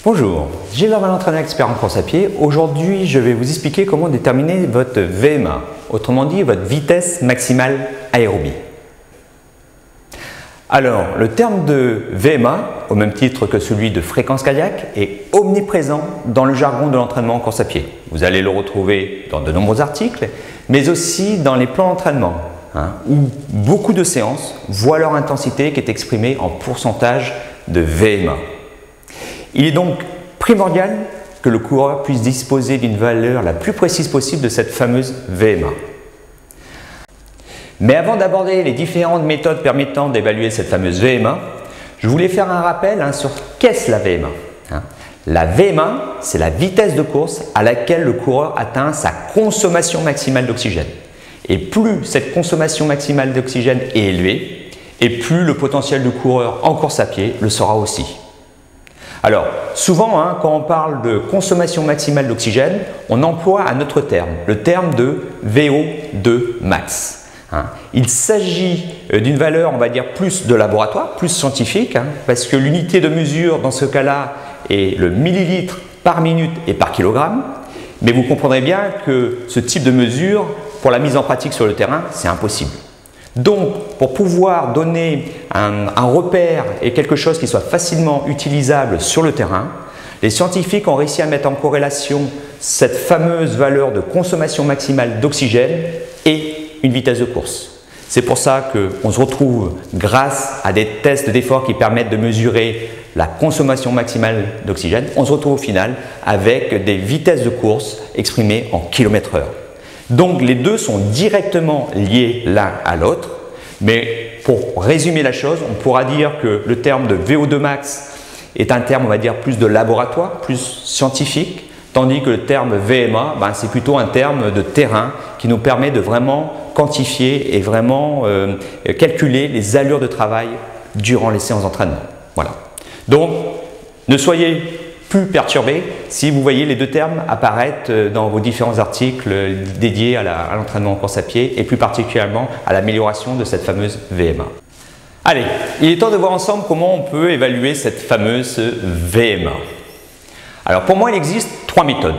Bonjour, Gilles Orval, entraîneur expert en course à pied. Aujourd'hui, je vais vous expliquer comment déterminer votre VMA, autrement dit votre vitesse maximale aérobie. Alors, le terme de VMA, au même titre que celui de fréquence cardiaque, est omniprésent dans le jargon de l'entraînement en course à pied. Vous allez le retrouver dans de nombreux articles, mais aussi dans les plans d'entraînement, où beaucoup de séances voient leur intensité qui est exprimée en pourcentage de VMA. Il est donc primordial que le coureur puisse disposer d'une valeur la plus précise possible de cette fameuse VMA. Mais avant d'aborder les différentes méthodes permettant d'évaluer cette fameuse VMA, je voulais faire un rappel sur qu'est-ce la VMA. La VMA, c'est la vitesse de course à laquelle le coureur atteint sa consommation maximale d'oxygène. Et plus cette consommation maximale d'oxygène est élevée, et plus le potentiel du coureur en course à pied le sera aussi. Alors, souvent, quand on parle de consommation maximale d'oxygène, on emploie un autre terme, le terme de VO2 max. Il s'agit d'une valeur, on va dire, plus de laboratoire, plus scientifique, parce que l'unité de mesure dans ce cas-là est le millilitre par minute et par kilogramme. Mais vous comprendrez bien que ce type de mesure, pour la mise en pratique sur le terrain, c'est impossible. Donc, pour pouvoir donner un repère et quelque chose qui soit facilement utilisable sur le terrain, les scientifiques ont réussi à mettre en corrélation cette fameuse valeur de consommation maximale d'oxygène et une vitesse de course. C'est pour ça qu'on se retrouve, grâce à des tests d'effort qui permettent de mesurer la consommation maximale d'oxygène, on se retrouve au final avec des vitesses de course exprimées en km/h. Donc les deux sont directement liés l'un à l'autre, mais pour résumer la chose, on pourra dire que le terme de VO2 max est un terme, on va dire, plus de laboratoire, plus scientifique, tandis que le terme VMA, c'est plutôt un terme de terrain qui nous permet de vraiment quantifier et vraiment calculer les allures de travail durant les séances d'entraînement. Voilà. Donc, ne soyez plus perturbé si vous voyez les deux termes apparaître dans vos différents articles dédiés à l'entraînement en course à pied et plus particulièrement à l'amélioration de cette fameuse VMA. Allez, il est temps de voir ensemble comment on peut évaluer cette fameuse VMA. Alors pour moi, il existe trois méthodes.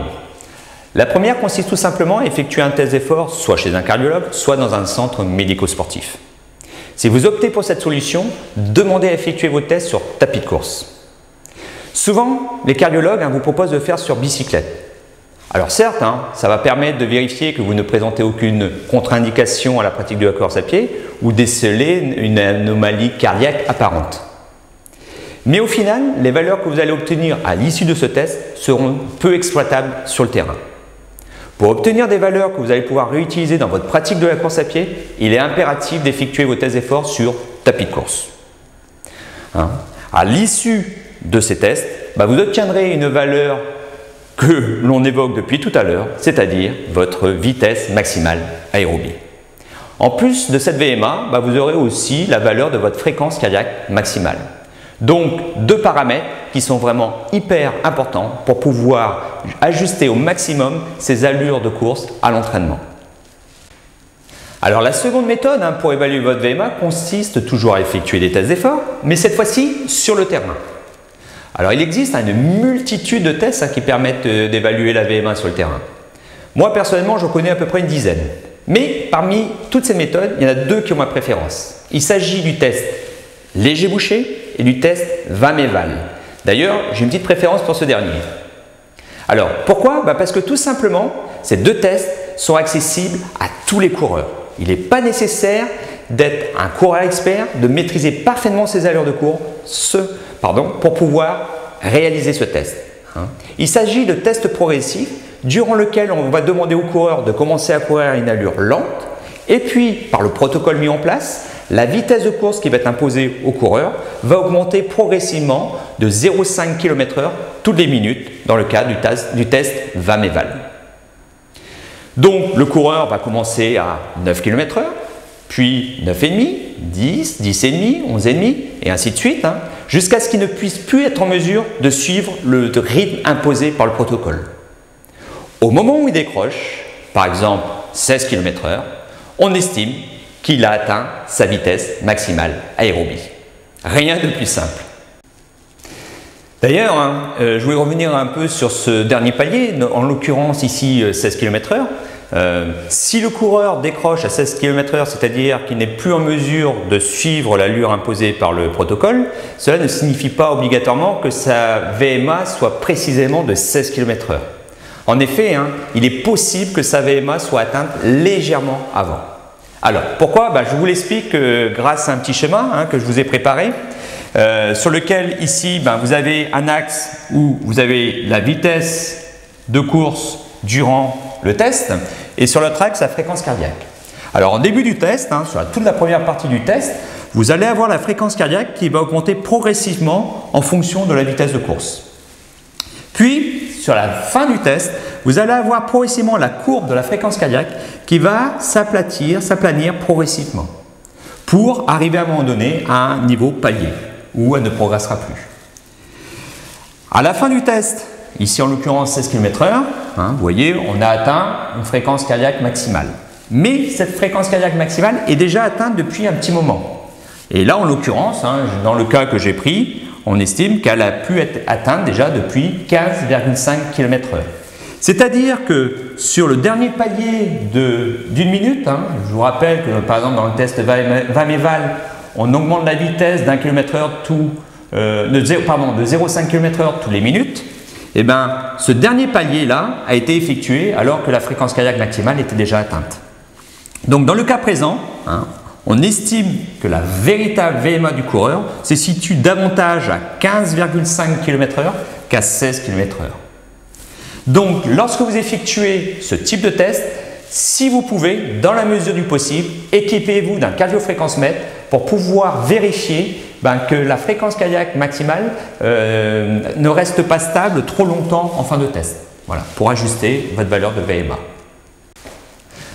La première consiste tout simplement à effectuer un test d'effort soit chez un cardiologue, soit dans un centre médico-sportif. Si vous optez pour cette solution, demandez à effectuer vos tests sur tapis de course. Souvent, les cardiologues vous proposent de faire sur bicyclette. Alors certes, ça va permettre de vérifier que vous ne présentez aucune contre-indication à la pratique de la course à pied ou déceler une anomalie cardiaque apparente. Mais au final, les valeurs que vous allez obtenir à l'issue de ce test seront peu exploitables sur le terrain. Pour obtenir des valeurs que vous allez pouvoir réutiliser dans votre pratique de la course à pied, il est impératif d'effectuer vos tests d'effort sur tapis de course. À l'issue de ces tests, vous obtiendrez une valeur que l'on évoque depuis tout à l'heure, c'est-à-dire votre vitesse maximale aérobie. En plus de cette VMA, vous aurez aussi la valeur de votre fréquence cardiaque maximale. Donc, deux paramètres qui sont vraiment hyper importants pour pouvoir ajuster au maximum ces allures de course à l'entraînement. Alors la seconde méthode pour évaluer votre VMA consiste toujours à effectuer des tests d'effort, mais cette fois-ci sur le terrain. Alors il existe une multitude de tests qui permettent d'évaluer la VMA sur le terrain. Moi personnellement, j'en connais à peu près une dizaine. Mais parmi toutes ces méthodes, il y en a deux qui ont ma préférence. Il s'agit du test léger bouché et du test VAM-EVAL. D'ailleurs, j'ai une petite préférence pour ce dernier. Alors pourquoi? Parce que tout simplement, ces deux tests sont accessibles à tous les coureurs. Il n'est pas nécessaire d'être un coureur expert, de maîtriser parfaitement ses allures de course pour pouvoir réaliser ce test. Il s'agit de tests progressifs durant lesquels on va demander au coureur de commencer à courir à une allure lente et puis, par le protocole mis en place, la vitesse de course qui va être imposée au coureur va augmenter progressivement de 0,5 km/h toutes les minutes dans le cadre du test VAM-EVAL. Donc, le coureur va commencer à 9 km/h, puis 9,5, 10, 10,5, 11,5 et ainsi de suite, jusqu'à ce qu'il ne puisse plus être en mesure de suivre le rythme imposé par le protocole. Au moment où il décroche, par exemple 16 km/h, on estime qu'il a atteint sa vitesse maximale aérobie. Rien de plus simple. D'ailleurs, je voulais revenir un peu sur ce dernier palier, en l'occurrence ici 16 km/h. Si le coureur décroche à 16 km/h, c'est-à-dire qu'il n'est plus en mesure de suivre l'allure imposée par le protocole, cela ne signifie pas obligatoirement que sa VMA soit précisément de 16 km/h. En effet, il est possible que sa VMA soit atteinte légèrement avant. Alors, pourquoi? Je vous l'explique grâce à un petit schéma que je vous ai préparé, sur lequel ici, vous avez un axe où vous avez la vitesse de course durant le test et sur l'autre axe, la fréquence cardiaque. Alors, en début du test, sur toute la première partie du test, vous allez avoir la fréquence cardiaque qui va augmenter progressivement en fonction de la vitesse de course. Puis, sur la fin du test, vous allez avoir progressivement la courbe de la fréquence cardiaque qui va s'aplanir progressivement pour arriver à un moment donné à un niveau palier où elle ne progressera plus. À la fin du test, ici en l'occurrence 16 km/h, vous voyez, on a atteint une fréquence cardiaque maximale. Mais cette fréquence cardiaque maximale est déjà atteinte depuis un petit moment. Et là, en l'occurrence, dans le cas que j'ai pris, on estime qu'elle a pu être atteinte déjà depuis 15,5 km/h. C'est-à-dire que sur le dernier palier d'une minute, je vous rappelle que par exemple dans le test VAMEVAL, on augmente la vitesse d'un kilomètre/heure de 0,5 km/h tous les minutes, et ce dernier palier-là a été effectué alors que la fréquence cardiaque maximale était déjà atteinte. Donc dans le cas présent, on estime que la véritable VMA du coureur se situe davantage à 15,5 km/h qu'à 16 km/h. Donc, lorsque vous effectuez ce type de test, si vous pouvez, dans la mesure du possible, équipez-vous d'un cardiofréquencemètre pour pouvoir vérifier que la fréquence cardiaque maximale ne reste pas stable trop longtemps en fin de test. Voilà, pour ajuster votre valeur de VMA.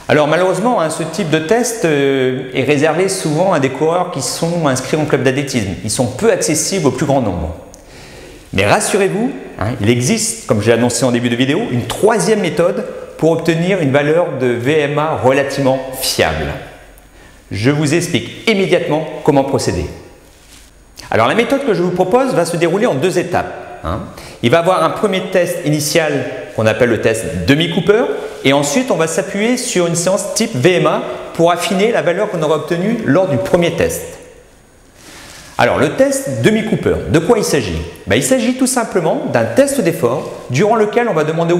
Alors malheureusement, ce type de test est réservé souvent à des coureurs qui sont inscrits en club d'athlétisme. Ils sont peu accessibles au plus grand nombre. Mais rassurez-vous, il existe, comme j'ai annoncé en début de vidéo, une troisième méthode pour obtenir une valeur de VMA relativement fiable. Je vous explique immédiatement comment procéder. Alors la méthode que je vous propose va se dérouler en deux étapes. Il va y avoir un premier test initial qu'on appelle le test demi-Cooper et ensuite on va s'appuyer sur une séance type VMA pour affiner la valeur qu'on aura obtenue lors du premier test. Alors le test demi-Cooper, de quoi il s'agit? Il s'agit tout simplement d'un test d'effort durant lequel on va demander au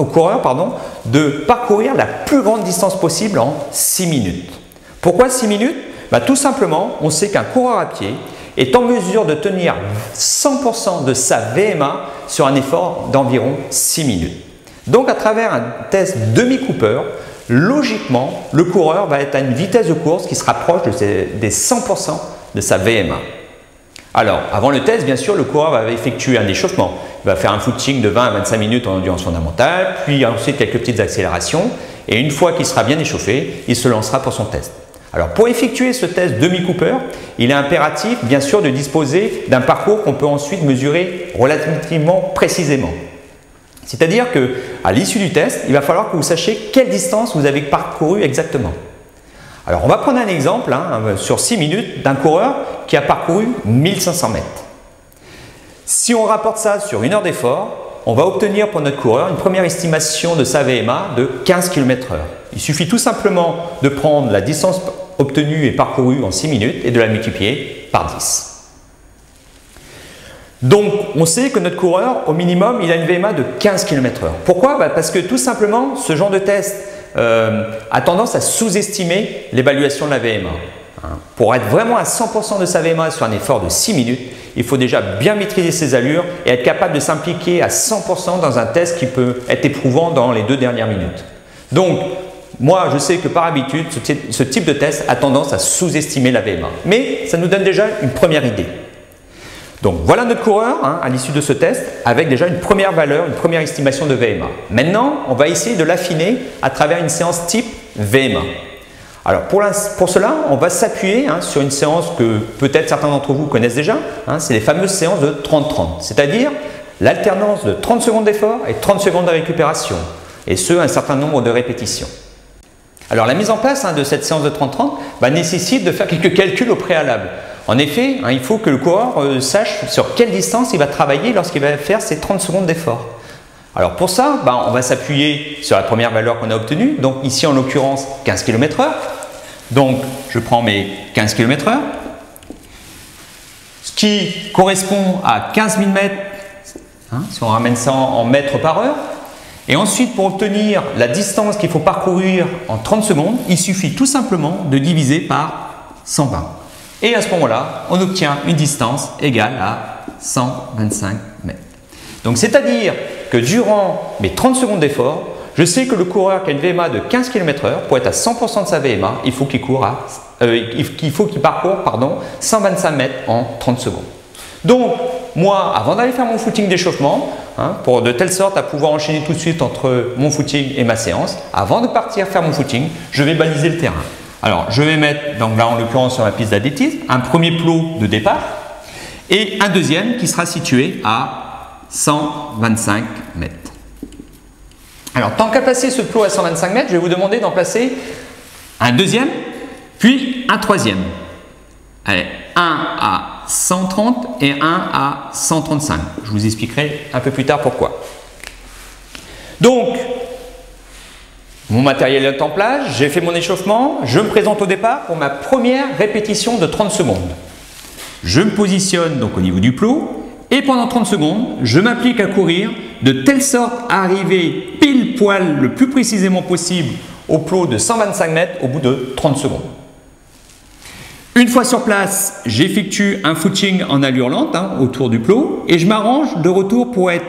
coureur de parcourir la plus grande distance possible en 6 minutes. Pourquoi 6 minutes? Tout simplement, on sait qu'un coureur à pied est en mesure de tenir 100% de sa VMA sur un effort d'environ 6 minutes. Donc à travers un test demi-Cooper, logiquement, le coureur va être à une vitesse de course qui se rapproche des 100% de sa VMA. Alors, avant le test, bien sûr, le coureur va effectuer un échauffement. Il va faire un footing de 20 à 25 minutes en endurance fondamentale, puis ensuite quelques petites accélérations. Et une fois qu'il sera bien échauffé, il se lancera pour son test. Alors, pour effectuer ce test demi-Cooper, il est impératif, bien sûr, de disposer d'un parcours qu'on peut ensuite mesurer relativement précisément. C'est-à-dire qu'à l'issue du test, il va falloir que vous sachiez quelle distance vous avez parcouru exactement. Alors, on va prendre un exemple sur 6 minutes d'un coureur qui a parcouru 1500 mètres. Si on rapporte ça sur une heure d'effort, on va obtenir pour notre coureur une première estimation de sa VMA de 15 km/h. Il suffit tout simplement de prendre la distance obtenue et parcourue en 6 minutes et de la multiplier par 10. Donc, on sait que notre coureur, au minimum, il a une VMA de 15 km/h. Pourquoi? Parce que tout simplement, ce genre de test a tendance à sous-estimer l'évaluation de la VMA. Pour être vraiment à 100% de sa VMA sur un effort de 6 minutes, il faut déjà bien maîtriser ses allures et être capable de s'impliquer à 100% dans un test qui peut être éprouvant dans les 2 dernières minutes. Donc, moi, je sais que par habitude, ce type de test a tendance à sous-estimer la VMA. Mais ça nous donne déjà une première idée. Donc, voilà notre coureur à l'issue de ce test avec déjà une première valeur, une première estimation de VMA. Maintenant, on va essayer de l'affiner à travers une séance type VMA. Alors, pour cela, on va s'appuyer sur une séance que peut-être certains d'entre vous connaissent déjà. C'est les fameuses séances de 30-30, c'est-à-dire l'alternance de 30 secondes d'effort et 30 secondes de récupération, et ce, un certain nombre de répétitions. Alors, la mise en place de cette séance de 30-30 nécessite de faire quelques calculs au préalable. En effet, il faut que le coureur sache sur quelle distance il va travailler lorsqu'il va faire ses 30 secondes d'effort. Alors pour ça, on va s'appuyer sur la première valeur qu'on a obtenue, donc ici en l'occurrence 15 km/h. Donc je prends mes 15 km/h, ce qui correspond à 15 000 mètres, si on ramène ça en mètres par heure. Et ensuite, pour obtenir la distance qu'il faut parcourir en 30 secondes, il suffit tout simplement de diviser par 120. Et à ce moment-là, on obtient une distance égale à 125 mètres. Donc c'est-à-dire que durant mes 30 secondes d'effort, je sais que le coureur qui a une VMA de 15 km/h, pour être à 100% de sa VMA, il faut qu'il parcourt 125 mètres en 30 secondes. Donc, moi, avant d'aller faire mon footing d'échauffement, de telle sorte à pouvoir enchaîner tout de suite entre mon footing et ma séance, avant de partir faire mon footing, je vais baliser le terrain. Alors, je vais mettre, donc là en l'occurrence sur la piste d'athlétisme, un premier plot de départ et un deuxième qui sera situé à 125 mètres. Alors, tant qu'à placer ce plot à 125 mètres, je vais vous demander d'en placer un deuxième, puis un troisième. Allez, un à 130 et un à 135. Je vous expliquerai un peu plus tard pourquoi. Donc, mon matériel est en place, j'ai fait mon échauffement, je me présente au départ pour ma première répétition de 30 secondes. Je me positionne donc au niveau du plot et pendant 30 secondes, je m'applique à courir de telle sorte à arriver pile poil le plus précisément possible au plot de 125 mètres au bout de 30 secondes. Une fois sur place, j'effectue un footing en allure lente autour du plot et je m'arrange de retour pour être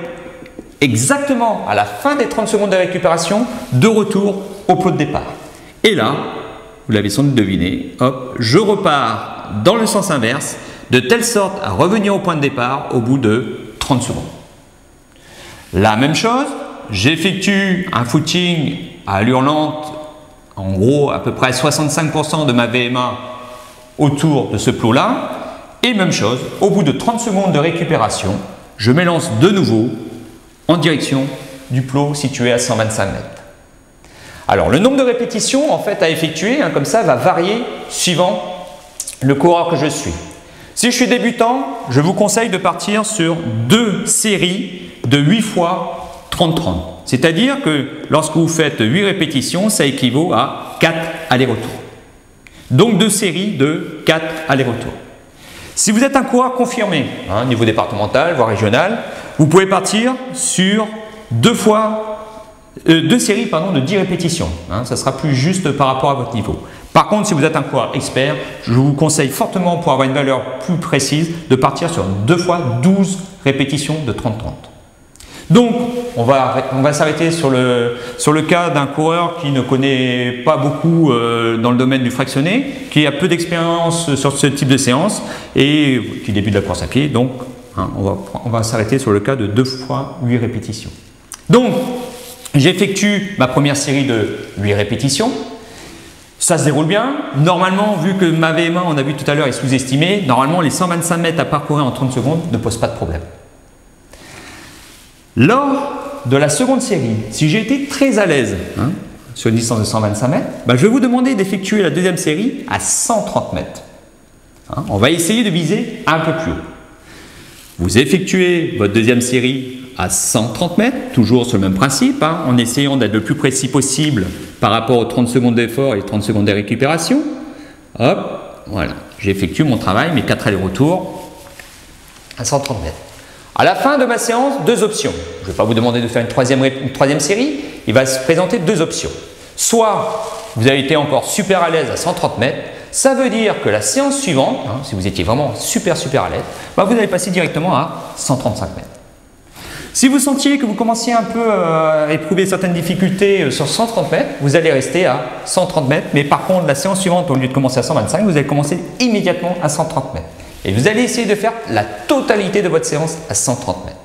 exactement à la fin des 30 secondes de récupération de retour au plot de départ. Et là, vous l'avez sans doute deviné, hop, je repars dans le sens inverse de telle sorte à revenir au point de départ au bout de 30 secondes. La même chose, j'effectue un footing à allure lente, en gros à peu près 65% de ma VMA autour de ce plot-là. Et même chose, au bout de 30 secondes de récupération, je m'élance de nouveau en direction du plot situé à 125 mètres. Alors, le nombre de répétitions en fait à effectuer, comme ça, va varier suivant le coureur que je suis. Si je suis débutant, je vous conseille de partir sur 2 séries de 8 fois 30-30. C'est-à-dire que lorsque vous faites 8 répétitions, ça équivaut à 4 allers-retours. Donc 2 séries de 4 allers-retours. Si vous êtes un coureur confirmé, niveau départemental, voire régional, vous pouvez partir sur 2 séries de 10 répétitions. Ça sera plus juste par rapport à votre niveau. Par contre, si vous êtes un coureur expert, je vous conseille fortement, pour avoir une valeur plus précise, de partir sur 2 fois 12 répétitions de 30-30. Donc, on va s'arrêter sur le cas d'un coureur qui ne connaît pas beaucoup dans le domaine du fractionné, qui a peu d'expérience sur ce type de séance et qui débute la course à pied. Donc, on va s'arrêter sur le cas de 2 fois 8 répétitions. Donc, j'effectue ma première série de 8 répétitions. Ça se déroule bien. Normalement, vu que ma VMA, on a vu tout à l'heure, est sous-estimée, normalement, les 125 mètres à parcourir en 30 secondes ne posent pas de problème. Lors de la seconde série, si j'ai été très à l'aise sur une distance de 125 mètres, je vais vous demander d'effectuer la deuxième série à 130 mètres. On va essayer de viser un peu plus haut. Vous effectuez votre deuxième série à 130 mètres, toujours sur le même principe, en essayant d'être le plus précis possible par rapport aux 30 secondes d'effort et 30 secondes de récupération. Hop, voilà, j'effectue mon travail, mes 4 allers-retours à 130 mètres. À la fin de ma séance, 2 options. Je ne vais pas vous demander de faire une troisième série, il va se présenter 2 options. Soit vous avez été encore super à l'aise à 130 mètres, ça veut dire que la séance suivante, si vous étiez vraiment super à l'aise, vous allez passer directement à 135 mètres. Si vous sentiez que vous commenciez un peu à éprouver certaines difficultés sur 130 mètres, vous allez rester à 130 mètres, mais par contre la séance suivante, au lieu de commencer à 125, vous allez commencer immédiatement à 130 mètres. Et vous allez essayer de faire la totalité de votre séance à 130 mètres.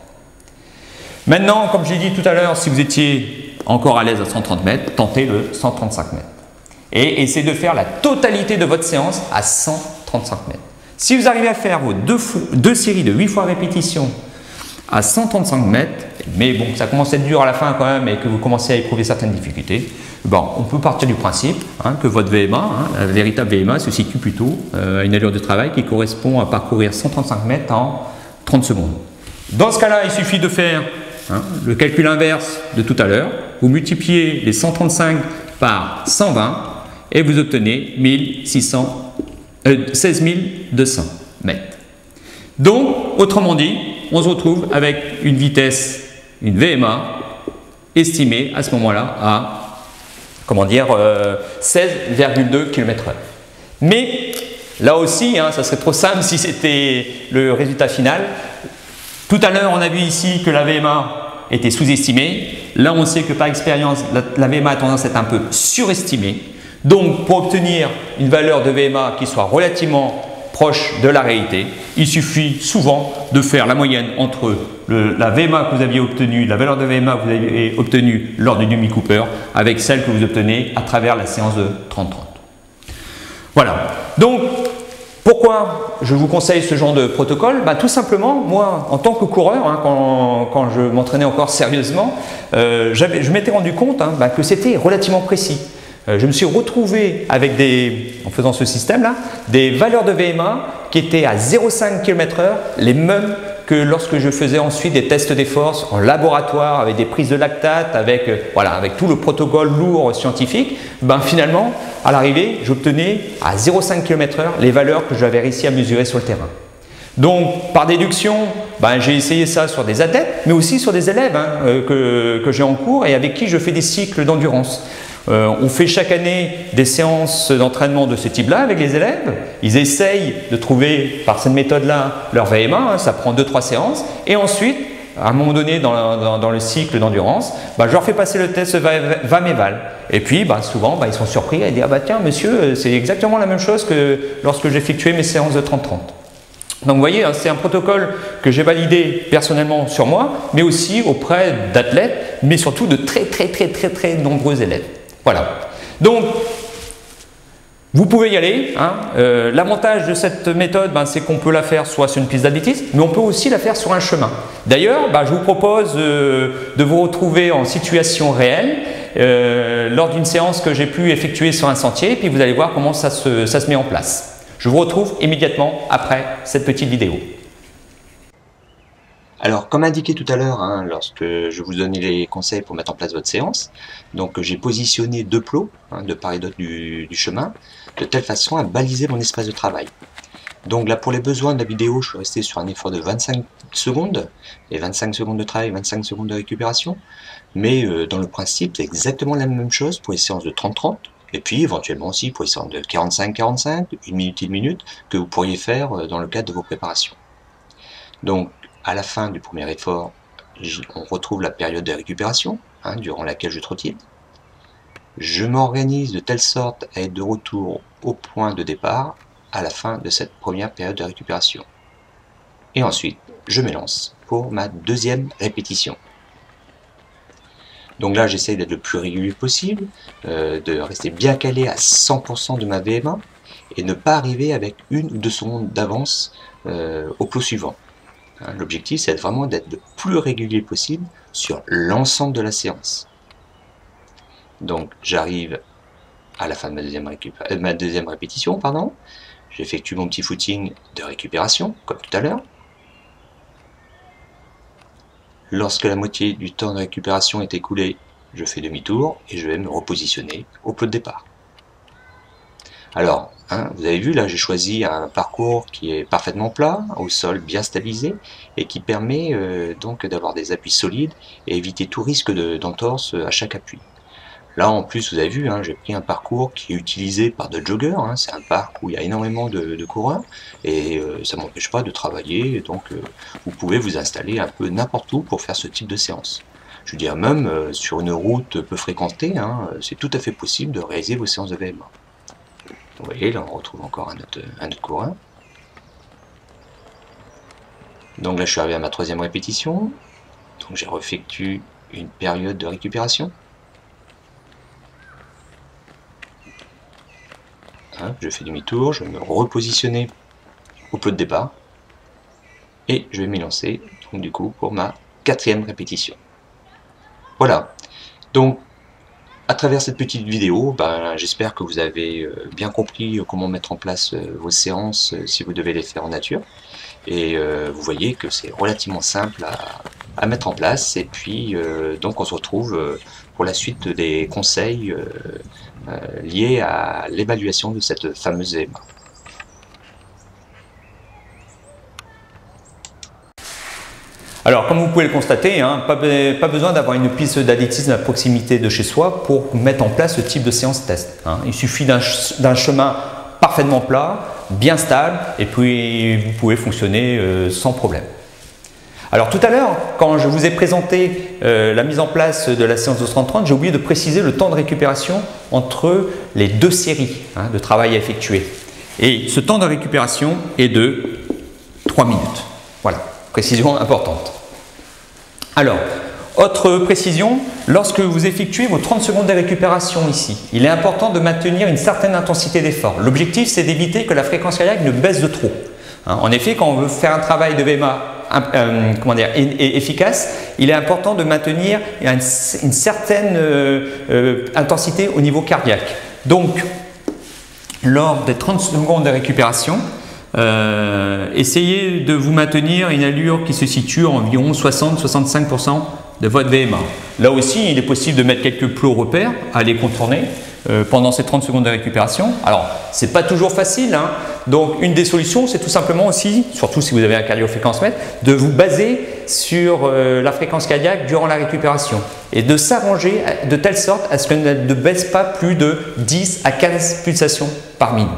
Maintenant, comme j'ai dit tout à l'heure, si vous étiez encore à l'aise à 130 mètres, tentez le 135 mètres. Et essayez de faire la totalité de votre séance à 135 mètres. Si vous arrivez à faire vos 2 séries de 8 fois répétition à 135 mètres, d'habitude. Mais bon, ça commence à être dur à la fin quand même et que vous commencez à éprouver certaines difficultés. Bon, on peut partir du principe que votre VMA, la véritable VMA, se situe plutôt à une allure de travail qui correspond à parcourir 135 mètres en 30 secondes. Dans ce cas-là, il suffit de faire le calcul inverse de tout à l'heure. Vous multipliez les 135 par 120 et vous obtenez 16 200 mètres. Donc, autrement dit, on se retrouve avec une vitesse, une VMA, estimée à ce moment-là à, 16,2 km/h. Mais, là aussi, ça serait trop simple si c'était le résultat final. Tout à l'heure, on a vu ici que la VMA était sous-estimée. Là, on sait que par expérience, la VMA a tendance à être un peu surestimée. Donc, pour obtenir une valeur de VMA qui soit relativement proche de la réalité, il suffit souvent de faire la moyenne entre la VMA que vous aviez obtenue, la valeur de VMA que vous avez obtenue lors du Mini Cooper avec celle que vous obtenez à travers la séance de 30-30. Voilà. Donc, pourquoi je vous conseille ce genre de protocole? Tout simplement, moi, en tant que coureur, quand je m'entraînais encore sérieusement, je m'étais rendu compte que c'était relativement précis. Je me suis retrouvé avec en faisant ce système-là, des valeurs de VMA qui étaient à 0,5 km/h, les mêmes que lorsque je faisais ensuite des tests des forces en laboratoire avec des prises de lactate, avec tout le protocole lourd scientifique. Finalement, à l'arrivée, j'obtenais à 0,5 km/h les valeurs que j'avais réussi à mesurer sur le terrain. Donc, par déduction, j'ai essayé ça sur des athlètes, mais aussi sur des élèves que j'ai en cours et avec qui je fais des cycles d'endurance. On fait chaque année des séances d'entraînement de ce type-là avec les élèves. Ils essayent de trouver par cette méthode-là leur VMA, ça prend 2-3 séances. Et ensuite, à un moment donné dans le cycle d'endurance, je leur fais passer le test VAM-EVAL. Et puis souvent, ils sont surpris et disent « Ah tiens monsieur, c'est exactement la même chose que lorsque j'effectuais mes séances de 30-30 ». Donc vous voyez, c'est un protocole que j'ai validé personnellement sur moi, mais aussi auprès d'athlètes, mais surtout de très nombreux élèves. Voilà. Donc, vous pouvez y aller. L'avantage de cette méthode, c'est qu'on peut la faire soit sur une piste d'athlétisme, mais on peut aussi la faire sur un chemin. D'ailleurs, je vous propose de vous retrouver en situation réelle lors d'une séance que j'ai pu effectuer sur un sentier, et puis vous allez voir comment ça se met en place. Je vous retrouve immédiatement après cette petite vidéo. Alors, comme indiqué tout à l'heure, lorsque je vous donnais les conseils pour mettre en place votre séance, donc j'ai positionné 2 plots de part et d'autre du chemin, de telle façon à baliser mon espace de travail. Donc là, pour les besoins de la vidéo, je suis resté sur un effort de 25 secondes, et 25 secondes de travail, 25 secondes de récupération, mais dans le principe, c'est exactement la même chose pour les séances de 30-30, et puis éventuellement aussi pour les séances de 45-45, 1 minute, 1 minute, que vous pourriez faire dans le cadre de vos préparations. Donc, à la fin du premier effort, on retrouve la période de récupération, durant laquelle je trottine. Je m'organise de telle sorte à être de retour au point de départ à la fin de cette première période de récupération. Et ensuite, je m'élance pour ma deuxième répétition. Donc là, j'essaye d'être le plus régulier possible, de rester bien calé à 100% de ma VMA et ne pas arriver avec 1 ou 2 secondes d'avance au plot suivant. L'objectif, c'est vraiment d'être le plus régulier possible sur l'ensemble de la séance. Donc, j'arrive à la fin de ma deuxième répétition, j'effectue mon petit footing de récupération, comme tout à l'heure. Lorsque la moitié du temps de récupération est écoulé, je fais demi-tour et je vais me repositionner au plot de départ. Alors, vous avez vu, là j'ai choisi un parcours qui est parfaitement plat, au sol bien stabilisé, et qui permet donc d'avoir des appuis solides et éviter tout risque d'entorse à chaque appui. Là en plus, vous avez vu, j'ai pris un parcours qui est utilisé par de joggers, c'est un parc où il y a énormément de coureurs, et ça ne m'empêche pas de travailler, donc vous pouvez vous installer un peu n'importe où pour faire ce type de séance. Je veux dire, même sur une route peu fréquentée, c'est tout à fait possible de réaliser vos séances de VMA. Vous voyez, là on retrouve encore un autre courant. Donc là je suis arrivé à ma troisième répétition. Donc j'ai effectué une période de récupération. Je fais demi-tour, je vais me repositionner au plot de départ. Et je vais m'élancer, donc du coup, pour ma 4e répétition. Voilà. Donc, à travers cette petite vidéo, j'espère que vous avez bien compris comment mettre en place vos séances si vous devez les faire en nature. Et vous voyez que c'est relativement simple à mettre en place. Et puis, donc on se retrouve pour la suite des conseils liés à l'évaluation de cette fameuse VMA. Alors, comme vous pouvez le constater, hein, pas besoin d'avoir une piste d'athlétisme à proximité de chez soi pour mettre en place ce type de séance test. Hein. Il suffit d'un chemin parfaitement plat, bien stable, et puis vous pouvez fonctionner sans problème. Alors tout à l'heure, quand je vous ai présenté la mise en place de la séance de 30-30, j'ai oublié de préciser le temps de récupération entre les deux séries de travail à effectuer. Et ce temps de récupération est de 3 minutes. Voilà, précision importante. Alors, autre précision, lorsque vous effectuez vos 30 secondes de récupération ici, il est important de maintenir une certaine intensité d'effort. L'objectif, c'est d'éviter que la fréquence cardiaque ne baisse de trop. En effet, quand on veut faire un travail de VMA efficace, il est important de maintenir une certaine intensité au niveau cardiaque. Donc, lors des 30 secondes de récupération, essayez de vous maintenir une allure qui se situe à environ 60-65% de votre VMA. Là aussi, il est possible de mettre quelques plots repères à les contourner pendant ces 30 secondes de récupération. Alors, ce n'est pas toujours facile, hein. Donc une des solutions, c'est tout simplement aussi, surtout si vous avez un cardiofréquencemètre, de vous baser sur la fréquence cardiaque durant la récupération et de s'arranger de telle sorte à ce qu'elle ne baisse pas plus de 10 à 15 pulsations par minute.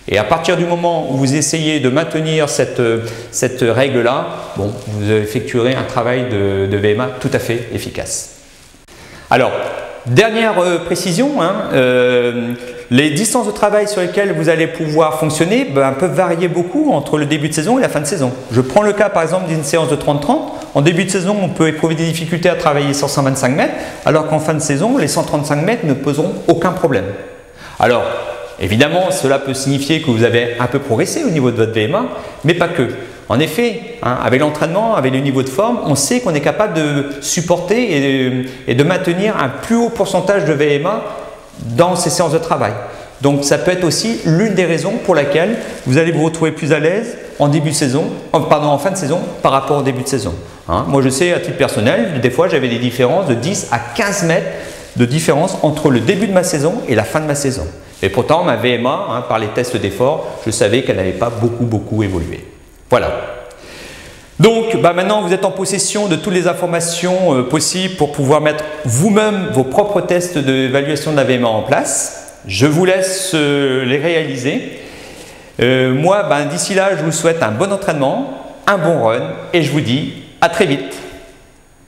Et à partir du moment où vous essayez de maintenir cette règle-là, bon, vous effectuerez un travail de VMA tout à fait efficace. Alors, dernière précision, les distances de travail sur lesquelles vous allez pouvoir fonctionner peuvent varier beaucoup entre le début de saison et la fin de saison. Je prends le cas par exemple d'une séance de 30-30. En début de saison, on peut éprouver des difficultés à travailler sur 125 mètres, alors qu'en fin de saison, les 135 mètres ne poseront aucun problème. Alors, évidemment, cela peut signifier que vous avez un peu progressé au niveau de votre VMA, mais pas que. En effet, avec l'entraînement, avec le niveau de forme, on sait qu'on est capable de supporter et de maintenir un plus haut pourcentage de VMA dans ces séances de travail. Donc ça peut être aussi l'une des raisons pour laquelle vous allez vous retrouver plus à l'aise en début de saison, en fin de saison par rapport au début de saison. Moi je sais à titre personnel, des fois j'avais des différences de 10 à 15 mètres de différence entre le début de ma saison et la fin de ma saison. Et pourtant ma VMA, par les tests d'effort, je savais qu'elle n'avait pas beaucoup évolué. Voilà. Donc maintenant vous êtes en possession de toutes les informations possibles pour pouvoir mettre vous-même vos propres tests d'évaluation de la VMA en place. Je vous laisse les réaliser. Moi d'ici là je vous souhaite un bon entraînement, un bon run et je vous dis à très vite.